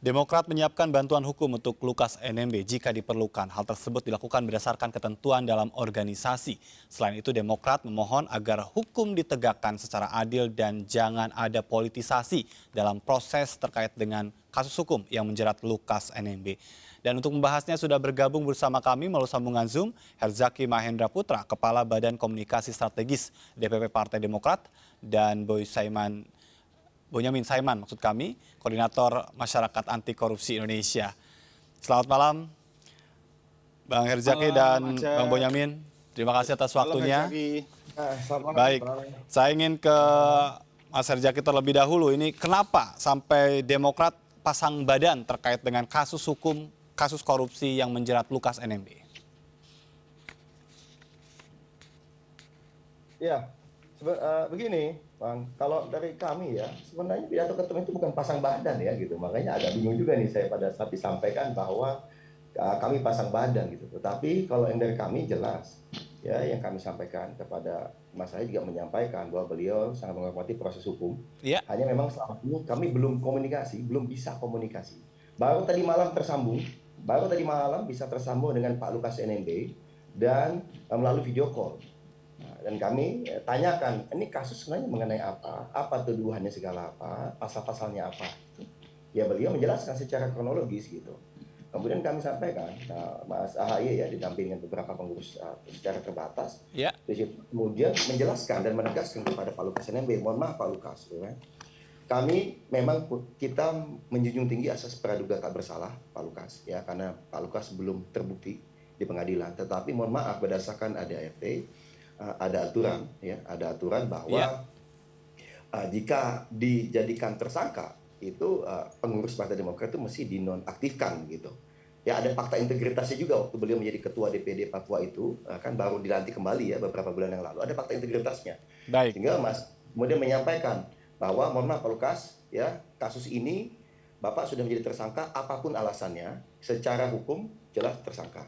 Demokrat menyiapkan bantuan hukum untuk Lukas NMB jika diperlukan. Hal tersebut dilakukan berdasarkan ketentuan dalam organisasi. Selain itu, Demokrat memohon agar hukum ditegakkan secara adil dan jangan ada politisasi dalam proses terkait dengan kasus hukum yang menjerat Lukas NMB. Dan untuk membahasnya sudah bergabung bersama kami melalui sambungan Zoom, Herzaki Mahendra Putra, Kepala Badan Komunikasi Strategis DPP Partai Demokrat, dan Bonyamin Saiman, maksud kami, Koordinator Masyarakat Anti Korupsi Indonesia. Selamat malam, Bang Herzaki dan Bang Bonyamin. Terima kasih atas waktunya. Baik, saya ingin ke Mas Herzaki terlebih dahulu. Ini kenapa sampai Demokrat pasang badan terkait dengan kasus hukum, kasus korupsi yang menjerat Lukas NMB? Ya, begini, Bang. Kalau dari kami ya, sebenarnya pidato ketum itu bukan pasang badan ya gitu. Makanya agak bingung juga nih saya pada saat disampaikan bahwa kami pasang badan gitu. Tetapi kalau yang dari kami jelas, ya yang kami sampaikan kepada Mas Ahy juga menyampaikan bahwa beliau sangat menghormati proses hukum. Ya. Hanya memang selama ini kami belum komunikasi, belum bisa komunikasi. Baru tadi malam bisa tersambung dengan Pak Lukas NMB dan melalui video call. Dan kami tanyakan, ini kasus sebenarnya mengenai apa tuduhannya segala apa, pasal-pasalnya apa. Ya beliau menjelaskan secara kronologis gitu. Kemudian kami sampaikan, Mas AHY ya didampingi beberapa pengurus secara terbatas. Ya. Kemudian menjelaskan dan menegaskan kepada Pak Lukas NMB, mohon maaf Pak Lukas, ya. Kami memang kita menjunjung tinggi asas praduga tak bersalah Pak Lukas, ya karena Pak Lukas belum terbukti di pengadilan. Tetapi mohon maaf berdasarkan ADART, ada aturan bahwa jika dijadikan tersangka itu pengurus Partai Demokrat itu mesti dinonaktifkan gitu. Ya ada fakta integritasnya juga waktu beliau menjadi ketua DPD Papua itu kan baru dilantik kembali ya beberapa bulan yang lalu, ada fakta integritasnya. Baik. Sehingga Mas kemudian menyampaikan bahwa mohon maaf Pak Lukas ya kasus ini Bapak sudah menjadi tersangka apapun alasannya secara hukum jelas tersangka.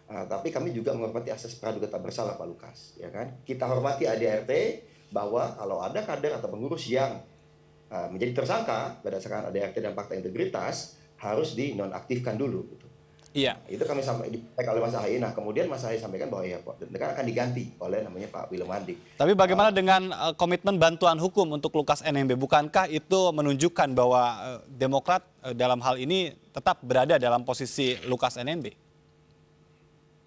Tapi kami juga menghormati asas praduga tak bersalah Pak Lukas, ya kan? Kita hormati ADART bahwa kalau ada kader atau pengurus yang menjadi tersangka berdasarkan ADART dan fakta integritas harus dinonaktifkan dulu. Gitu. Iya. Itu kami disampaikan oleh Mas Ahy. Nah kemudian Mas Ahy sampaikan bahwa ya Pak, akan diganti oleh namanya Pak Willem Handik. Tapi bagaimana dengan komitmen bantuan hukum untuk Lukas NMB? Bukankah itu menunjukkan bahwa Demokrat dalam hal ini tetap berada dalam posisi Lukas NMB?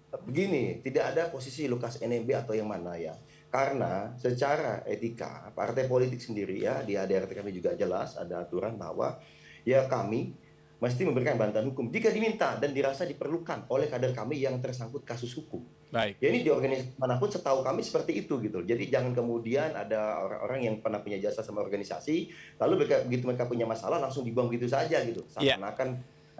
Begini, tidak ada posisi Lukas NMB atau yang mana ya. Karena secara etika, partai politik sendiri ya, di ADART kami juga jelas ada aturan bahwa ya kami mesti memberikan bantuan hukum jika diminta dan dirasa diperlukan oleh kader kami yang tersangkut kasus hukum. Baik. Ya ini di organisasi manapun setahu kami seperti itu gitu. Jadi jangan kemudian ada orang-orang yang pernah punya jasa sama organisasi, lalu begitu mereka punya masalah langsung dibuang gitu saja gitu. Seakan-akan,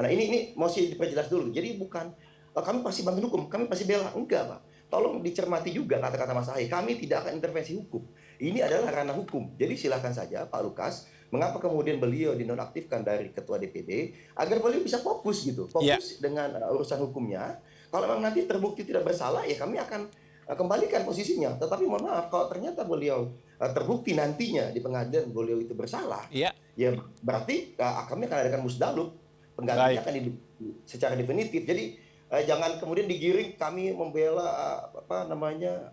nah ini mesti diperjelas dulu. Jadi bukan kami pasti bantu hukum, kami pasti bela. Enggak Pak. Tolong dicermati juga kata-kata Mas Ahy, kami tidak akan intervensi hukum. Ini adalah ranah hukum. Jadi silakan saja Pak Lukas, mengapa kemudian beliau dinonaktifkan dari ketua DPD, agar beliau bisa fokus gitu. Fokus dengan urusan hukumnya. Kalau memang nanti terbukti tidak bersalah, ya kami akan kembalikan posisinya. Tetapi mohon maaf, kalau ternyata beliau terbukti nantinya di pengadilan beliau itu bersalah, ya berarti kami akan adakan musdalub, penggantinya akan secara definitif. Jadi jangan kemudian digiring kami membela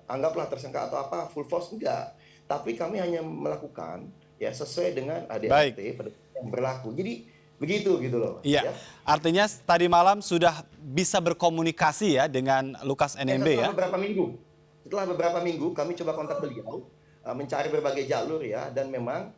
anggaplah tersangka atau apa full force, enggak. Tapi kami hanya melakukan ya sesuai dengan ADART yang berlaku. Jadi begitu gitu loh. Iya. Ya. Artinya tadi malam sudah bisa berkomunikasi ya dengan Lukas NMB ya. Setelah beberapa minggu kami coba kontak beliau, mencari berbagai jalur ya, dan memang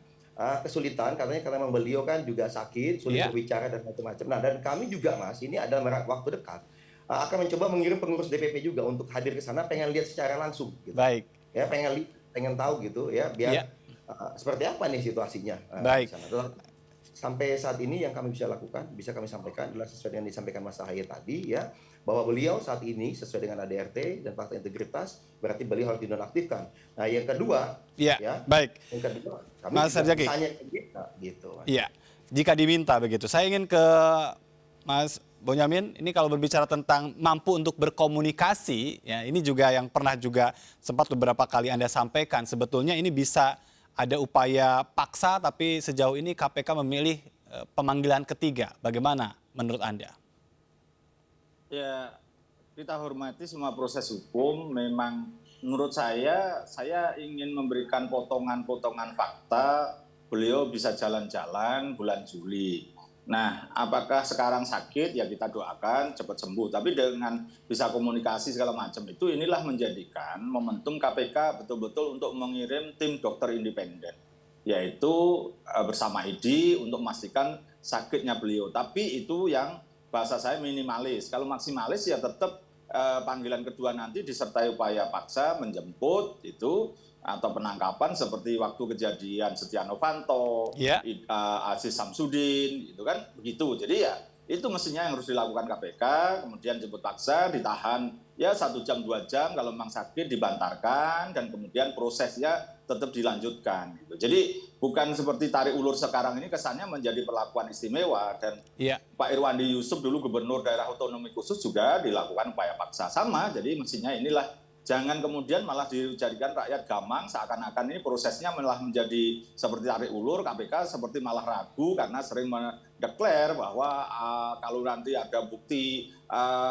kesulitan katanya karena memang beliau kan juga sakit, sulit berbicara dan macam-macam. Nah, dan kami juga Mas, ini adalah waktu dekat akan mencoba mengirim pengurus DPP juga untuk hadir ke sana, pengen lihat secara langsung gitu. Baik. Ya, pengen tahu gitu ya, biar seperti apa nih situasinya. Baik. Sampai saat ini yang kami bisa lakukan, bisa kami sampaikan adalah sesuai dengan disampaikan Mas Ahy tadi ya, bahwa beliau saat ini sesuai dengan ADART dan fakta integritas, berarti beliau harus dinonaktifkan. Nah, yang kedua, baik. Yang kedua, kami Mas Herzaki, gitu. Iya, jika diminta begitu. Saya ingin ke Mas Bonyamin, ini kalau berbicara tentang mampu untuk berkomunikasi, ya ini juga yang pernah juga sempat beberapa kali Anda sampaikan. Sebetulnya ini bisa ada upaya paksa, tapi sejauh ini KPK memilih pemanggilan ketiga. Bagaimana menurut Anda? Ya, kita hormati semua proses hukum. Memang menurut saya ingin memberikan potongan-potongan fakta. Beliau bisa jalan-jalan bulan Juli. Nah, apakah sekarang sakit? Ya kita doakan cepat sembuh. Tapi dengan bisa komunikasi segala macam itu, inilah menjadikan momentum KPK betul-betul untuk mengirim tim dokter independen, yaitu bersama ID untuk memastikan sakitnya beliau. Tapi itu yang bahasa saya minimalis. Kalau maksimalis ya tetap panggilan kedua nanti disertai upaya paksa menjemput itu atau penangkapan seperti waktu kejadian Setia Novanto, Ya. Aziz Samsudin, itu kan begitu. Jadi ya itu mestinya yang harus dilakukan KPK, kemudian jemput paksa, ditahan ya 1 jam 2 jam, kalau memang sakit dibantarkan dan kemudian prosesnya tetap dilanjutkan. Gitu. Jadi bukan seperti tarik ulur sekarang ini kesannya menjadi perlakuan istimewa dan Ya. Pak Irwandi Yusuf dulu gubernur daerah otonomi khusus juga dilakukan upaya paksa sama. Jadi mestinya inilah jangan kemudian malah dijadikan rakyat gamang seakan-akan ini prosesnya malah menjadi seperti tarik ulur. KPK seperti malah ragu karena sering mendeklar bahwa kalau nanti ada bukti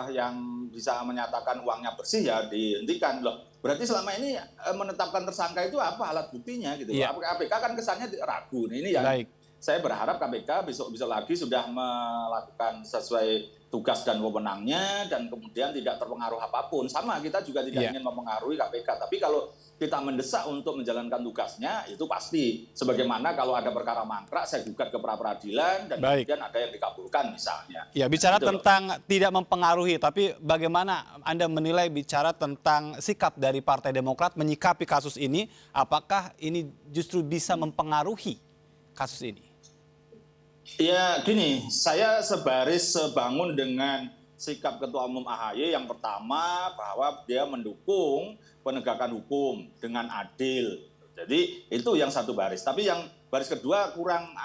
yang bisa menyatakan uangnya bersih ya dihentikan. Loh, berarti selama ini menetapkan tersangka itu apa alat buktinya gitu. Ya. KPK kan kesannya ragu. Ini yang Baik. saya berharap KPK besok-besok lagi sudah melakukan sesuai tugas dan wewenangnya dan kemudian tidak terpengaruh apapun. Sama kita juga tidak ingin mempengaruhi KPK. Tapi kalau kita mendesak untuk menjalankan tugasnya itu pasti. Sebagaimana kalau ada perkara mangkrak saya gugat ke pra-peradilan dan kemudian ada yang dikabulkan misalnya. Ya, bicara Gitu. tentang tidak mempengaruhi, tapi bagaimana Anda menilai bicara tentang sikap dari Partai Demokrat menyikapi kasus ini? Apakah ini justru bisa mempengaruhi kasus ini? Ya gini, saya sebangun dengan sikap Ketua Umum AHY yang pertama bahwa dia mendukung penegakan hukum dengan adil. Jadi itu yang satu baris. Tapi yang baris kedua kurang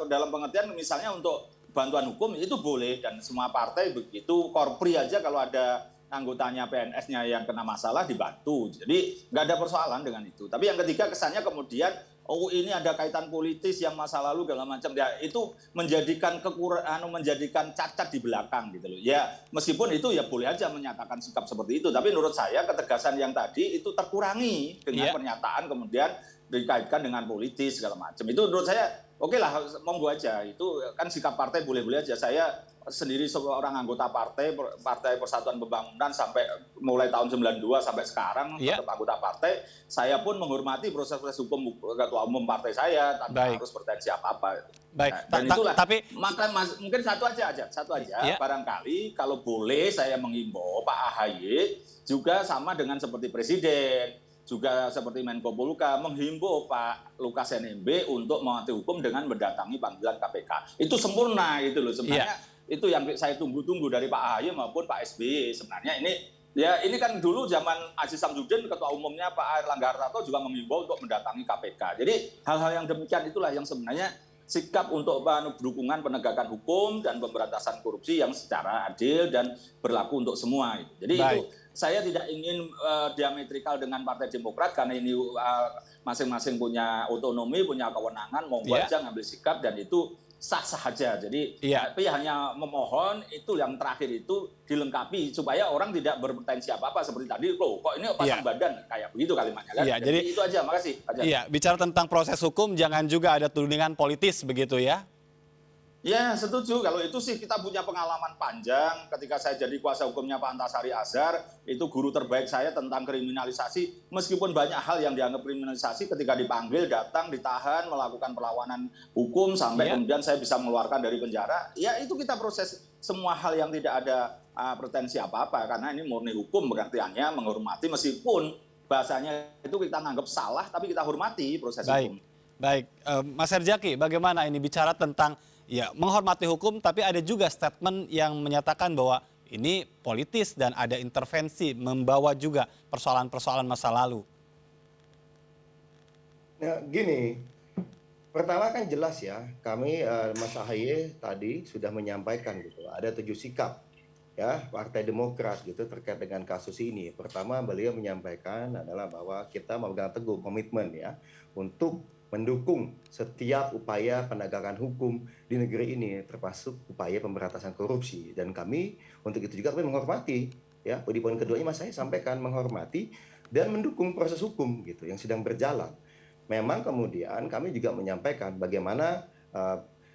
dalam pengertian misalnya untuk bantuan hukum itu boleh dan semua partai begitu. Korpri aja kalau ada anggotanya PNS-nya yang kena masalah dibantu. Jadi nggak ada persoalan dengan itu. Tapi yang ketiga kesannya kemudian ini ada kaitan politis yang masa lalu segala macam ya itu menjadikan menjadikan cacat di belakang gitu loh. Ya meskipun itu ya boleh aja menyatakan sikap seperti itu, tapi menurut saya ketegasan yang tadi itu terkurangi dengan pernyataan kemudian dikaitkan dengan politis segala macam. Itu menurut saya oke lah, monggo aja. Itu kan sikap partai boleh-boleh aja. Saya sendiri seorang anggota Partai Persatuan Pembangunan sampai mulai tahun 92 sampai sekarang tetap anggota partai. Saya pun menghormati proses-proses hukum ketua umum partai saya tanpa harus bertensi apa-apa. Baik. Nah, dan itulah. Tapi maka mungkin satu aja. Barangkali kalau boleh saya mengimbau Pak AHY juga sama dengan seperti Presiden, juga seperti Menko Polhukam menghimbau Pak Lukas NMB untuk mematuhi hukum dengan mendatangi panggilan KPK. Itu sempurna itu loh sebenarnya. Itu yang saya tunggu-tunggu dari Pak AHY maupun Pak SBY. Sebenarnya ini kan dulu zaman Aziz Samsudin ketua umumnya Pak Airlangga Hartarto juga mengimbau untuk mendatangi KPK. Jadi hal-hal yang demikian itulah yang sebenarnya sikap untuk berdukungan penegakan hukum dan pemberantasan korupsi yang secara adil dan berlaku untuk semua. Jadi itu saya tidak ingin diametrikal dengan Partai Demokrat karena ini masing-masing punya otonomi, punya kewenangan, monggo aja ngambil sikap dan itu sah-sah aja. Jadi tapi hanya memohon itu yang terakhir itu dilengkapi supaya orang tidak berpretensi apa-apa seperti tadi loh kok ini pasang badan kayak begitu kalimatnya kan. Jadi itu aja, makasih. Iya, bicara tentang proses hukum jangan juga ada tudingan politis begitu ya. Ya setuju, kalau itu sih kita punya pengalaman panjang ketika saya jadi kuasa hukumnya Pak Antasari Azhar, itu guru terbaik saya tentang kriminalisasi, meskipun banyak hal yang dianggap kriminalisasi ketika dipanggil, datang, ditahan, melakukan perlawanan hukum, sampai kemudian saya bisa mengeluarkan dari penjara, ya itu kita proses semua hal yang tidak ada pretensi apa-apa, karena ini murni hukum pengertiannya, menghormati meskipun bahasanya itu kita anggap salah, tapi kita hormati proses hukum. Baik, Mas Herzaki, bagaimana ini bicara tentang menghormati hukum, tapi ada juga statement yang menyatakan bahwa ini politis dan ada intervensi membawa juga persoalan-persoalan masa lalu. Nah, gini, pertama kan jelas ya, kami Mas AHY tadi sudah menyampaikan gitu, ada 7 sikap ya Partai Demokrat gitu terkait dengan kasus ini. Pertama beliau menyampaikan adalah bahwa kita memegang teguh komitmen ya untuk mendukung setiap upaya penegakan hukum di negeri ini, termasuk upaya pemberantasan korupsi. Dan kami untuk itu juga kami menghormati, ya di poin keduanya Mas saya sampaikan menghormati dan mendukung proses hukum gitu yang sedang berjalan. Memang kemudian kami juga menyampaikan bagaimana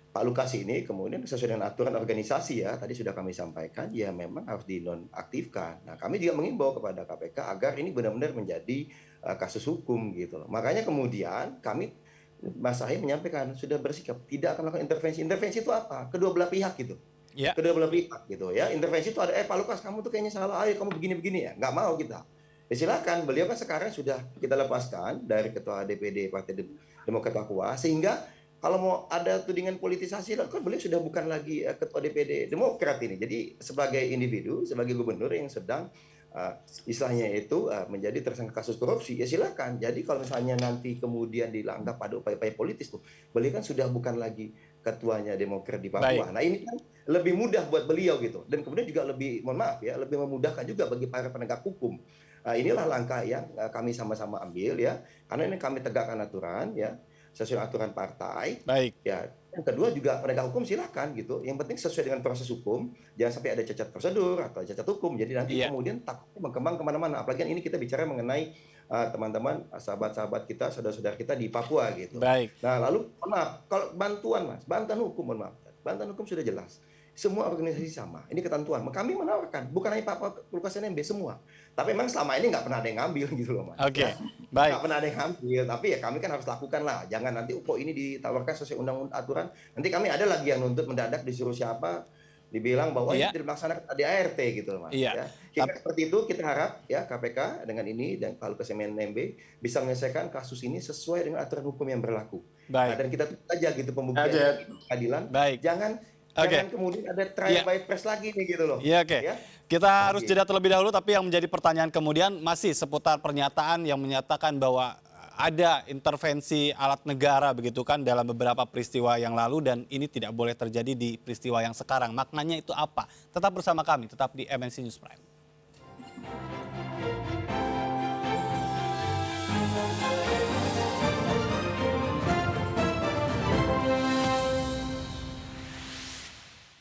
Pak Lukas ini kemudian sesuai dengan aturan organisasi ya, tadi sudah kami sampaikan, ya memang harus dinonaktifkan. Nah, kami juga mengimbau kepada KPK agar ini benar-benar menjadi kasus hukum gitu loh. Makanya kemudian kami, Mas Ahy menyampaikan sudah bersikap tidak akan melakukan intervensi. Intervensi itu apa? Kedua belah pihak gitu. Ya. Kedua belah pihak gitu ya. Intervensi itu ada, Pak Lukas kamu tuh kayaknya salah, ayo kamu begini-begini ya. Nggak mau kita. Ya silakan, beliau kan sekarang sudah kita lepaskan dari Ketua DPD Partai Demokrat Papua, sehingga kalau mau ada tudingan politisasi, kan beliau sudah bukan lagi Ketua DPD Demokrat ini. Jadi sebagai individu, sebagai gubernur yang sedang istilahnya itu menjadi tersangka kasus korupsi, ya silakan. Jadi kalau misalnya nanti kemudian dianggap ada upaya-upaya politis tuh, beliau kan sudah bukan lagi ketuanya Demokrat di Papua. Baik. Nah ini kan lebih mudah buat beliau gitu, dan kemudian juga lebih, mohon maaf ya, lebih memudahkan juga bagi para penegak hukum. Inilah langkah yang kami sama-sama ambil ya, karena ini kami tegakkan aturan ya, sesuai aturan partai. Baik. Ya, yang kedua juga penegak hukum silakan gitu. Yang penting sesuai dengan proses hukum, jangan sampai ada cacat prosedur atau cacat hukum. Jadi nanti kemudian takutnya berkembang kemana-mana. Apalagi ini kita bicara mengenai teman-teman, sahabat-sahabat kita, saudara-saudara kita di Papua gitu. Baik. Nah lalu, mohon maaf, kalau bantuan Mas, bantuan hukum, mohon maaf, bantuan hukum sudah jelas. Semua organisasi sama. Ini ketentuan. Kami menawarkan, bukan hanya Pak Lukas NMB, semua. Tapi memang selama ini nggak pernah ada yang ngambil gitu loh Mas. Oke, Ya. baik. Nggak pernah ada yang ngambil, tapi ya kami kan harus lakukan lah. Jangan nanti kok ini ditawarkan sesuai undang-undang aturan. Nanti kami ada lagi yang nuntut mendadak disuruh siapa, dibilang bahwa ini tidak melaksanakan ADART gitu loh Mas. Iya. Ya. Kira seperti itu kita harap ya KPK dengan ini dan Pak Lukas NMB bisa menyelesaikan kasus ini sesuai dengan aturan hukum yang berlaku. Baik. Nah, dan kita tunggu aja gitu pembuktian di pengadilan. Baik. Jangan kemudian ada trial by press lagi nih gitu loh. Iya, oke. Ya. Kita harus jeda terlebih dahulu, tapi yang menjadi pertanyaan kemudian masih seputar pernyataan yang menyatakan bahwa ada intervensi alat negara begitu kan dalam beberapa peristiwa yang lalu dan ini tidak boleh terjadi di peristiwa yang sekarang. Maknanya itu apa? Tetap bersama kami, tetap di MNC News Prime.